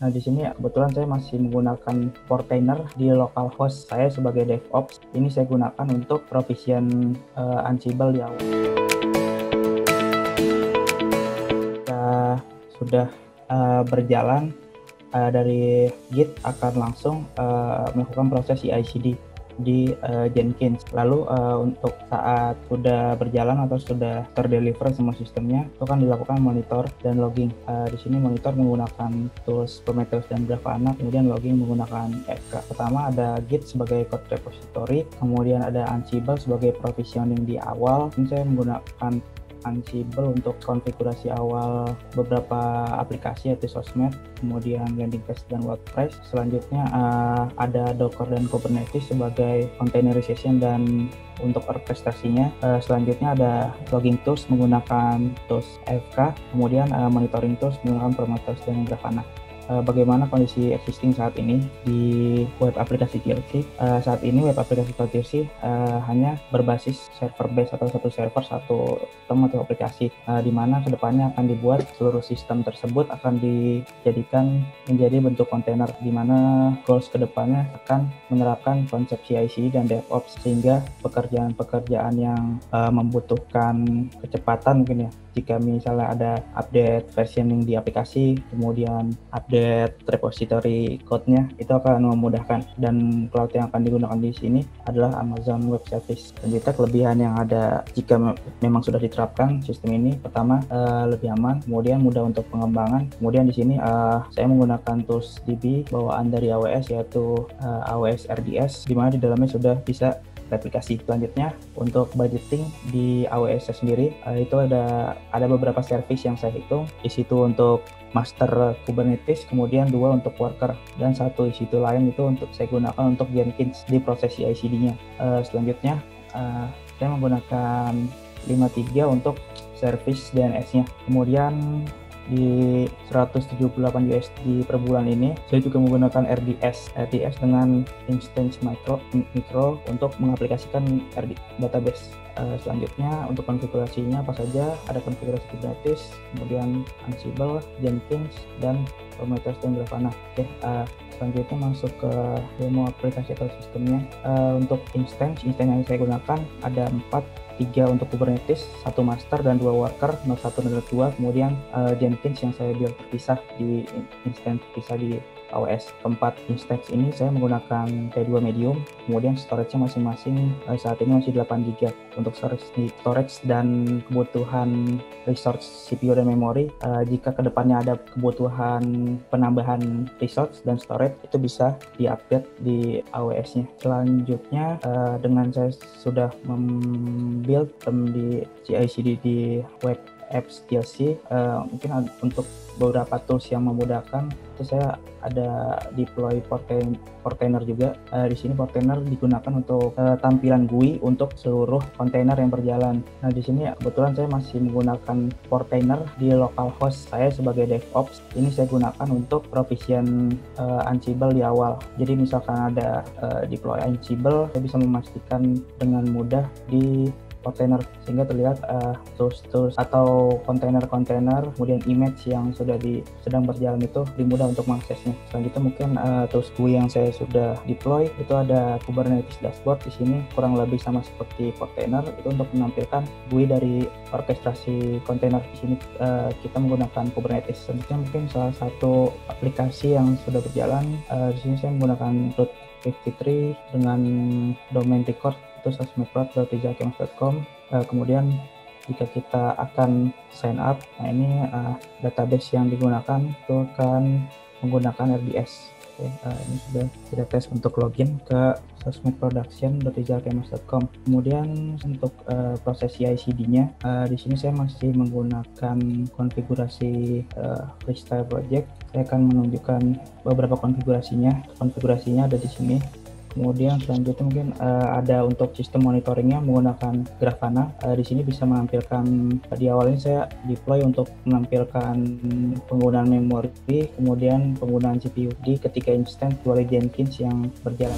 Nah, di sini kebetulan saya masih menggunakan Portainer di localhost saya sebagai DevOps. Ini saya gunakan untuk provision Ansible di awal. Sudah berjalan dari Git akan langsung melakukan proses CI/CD di Jenkins. Lalu untuk saat sudah berjalan atau sudah terdeliver semua sistemnya, itu kan dilakukan monitor dan logging. Di sini monitor menggunakan tools Prometheus dan Grafana, kemudian logging menggunakan FK. Pertama ada Git sebagai code repository, kemudian ada Ansible sebagai provisioning di awal. Ini saya menggunakan Ansible untuk konfigurasi awal beberapa aplikasi yaitu sosmed, kemudian landing page dan WordPress. Selanjutnya ada Docker dan Kubernetes sebagai containerization dan untuk orkestrasinya. Selanjutnya ada logging tools menggunakan tools FK, kemudian monitoring tools menggunakan Prometheus dan Grafana. Bagaimana kondisi existing saat ini di web aplikasi TLC? Saat ini web aplikasi TLC hanya berbasis server base atau satu server satu sistem atau aplikasi, di mana kedepannya akan dibuat seluruh sistem tersebut akan dijadikan menjadi bentuk kontainer, di mana goals kedepannya akan menerapkan konsep CI/CD dan DevOps, sehingga pekerjaan-pekerjaan yang membutuhkan kecepatan mungkin ya, jika misalnya ada update versioning di aplikasi, kemudian update repository code-nya, itu akan memudahkan. Dan cloud yang akan digunakan di sini adalah Amazon Web Service. Selanjutnya kelebihan yang ada jika memang sudah diterapkan sistem ini, pertama lebih aman, kemudian mudah untuk pengembangan. Kemudian di sini saya menggunakan tools DB bawaan dari AWS, yaitu AWS RDS, di mana di dalamnya sudah bisa replikasi. Selanjutnya untuk budgeting di AWS sendiri, itu ada beberapa service yang saya hitung. Di situ untuk master Kubernetes, kemudian 2 untuk worker, dan 1 di situ lain itu untuk saya gunakan untuk Jenkins di proses CI/CD-nya. Selanjutnya saya menggunakan 5.3 untuk service DNS-nya. Kemudian di 178 USD per bulan ini saya juga menggunakan RDS dengan instance micro untuk mengaplikasikan database. Selanjutnya untuk konfigurasinya apa saja, ada konfigurasi Kubernetes, kemudian Ansible, Jenkins, dan Prometheus dan Grafana. Oke, selanjutnya masuk ke demo aplikasi atau sistemnya. Untuk instance yang saya gunakan ada 4, 3 untuk Kubernetes, 1 master dan 2 worker, node 1 dan node 2, kemudian Jenkins yang saya build terpisah di instance terpisah di AWS. Keempat instance ini saya menggunakan T2 medium, kemudian storage-nya masing-masing saat ini masih 8 GB. Untuk storage dan kebutuhan resource CPU dan memori, jika kedepannya ada kebutuhan penambahan resource dan storage, itu bisa di-upgrade di AWS-nya. Selanjutnya dengan saya sudah build di CI/CD di web apps TLC, mungkin untuk beberapa tools yang memudahkan itu saya ada deploy Portainer juga. Di sini Portainer digunakan untuk tampilan GUI untuk seluruh kontainer yang berjalan. Nah, di sini kebetulan saya masih menggunakan Portainer di localhost saya sebagai DevOps. Ini saya gunakan untuk provision Ansible di awal. Jadi misalkan ada deploy Ansible, saya bisa memastikan dengan mudah di Portainer, sehingga terlihat tools atau kontainer-kontainer, kemudian image yang sedang berjalan itu lebih mudah untuk mengaksesnya. Selanjutnya mungkin tools GUI yang saya sudah deploy itu ada Kubernetes dashboard. Di sini kurang lebih sama seperti Portainer, itu untuk menampilkan GUI dari orkestrasi kontainer. Di sini kita menggunakan Kubernetes. Selanjutnya mungkin salah satu aplikasi yang sudah berjalan, di sini saya menggunakan Route 53 dengan domain record itu sosmedprod.rijalkemas.com. Kemudian jika kita akan sign up, nah ini database yang digunakan itu akan menggunakan RDS. Oke, ini sudah kita tes untuk login ke sosmedproduction.rijalkemas.com. Kemudian untuk proses CI/CD-nya, di sini saya masih menggunakan konfigurasi freestyle project. Saya akan menunjukkan beberapa konfigurasinya. Konfigurasinya ada di sini. Kemudian selanjutnya mungkin ada untuk sistem monitoringnya menggunakan Grafana. Di sini bisa menampilkan, di awalnya saya deploy untuk menampilkan penggunaan memori, kemudian penggunaan CPU di ketika instance oleh Jenkins yang berjalan.